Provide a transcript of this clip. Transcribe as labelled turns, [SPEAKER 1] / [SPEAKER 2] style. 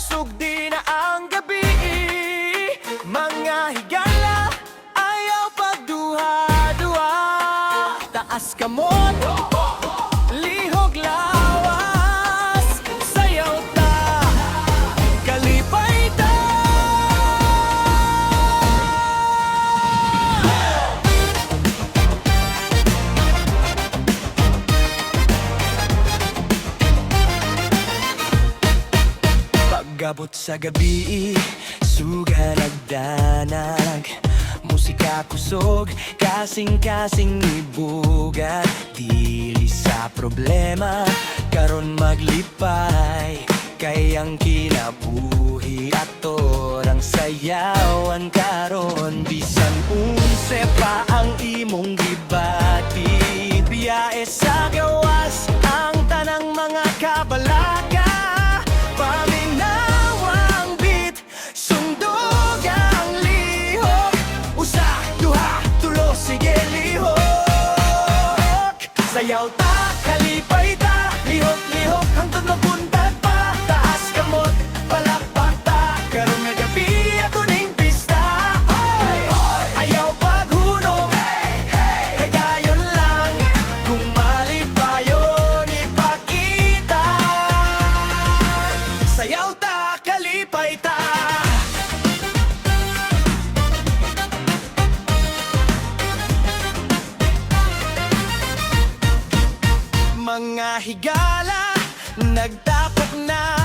[SPEAKER 1] sugdi na ang gabi. Mga higala, ayaw pagduha-duha. Taas kamot, lihog lawas, sayaw ta, kalipay ta. Pagabot sa gabi, suga nagdanag, musika kusog, kasing-kasing ibugat. Dili sa problema, karon maglipay, kay ang kinabuhi atorang sayawan karon. Bisan unse pa ang imong gibati, biyae sa gawas ang tanang mga kabalaga. Paminawang beat, sundog ang lihok, usa, duha, tulo, sige lihok. Sayaw ta, kalipay ta, lihok-lihok, hangtod mabuntag pa. Taas kamot, palakpak ta, karong nga gabi ato ning pista. Ayaw paghunong, kagayon lang, kung malipayon ipakita. Sayaw ta, kalipay ta. Mga higala, nagtapok na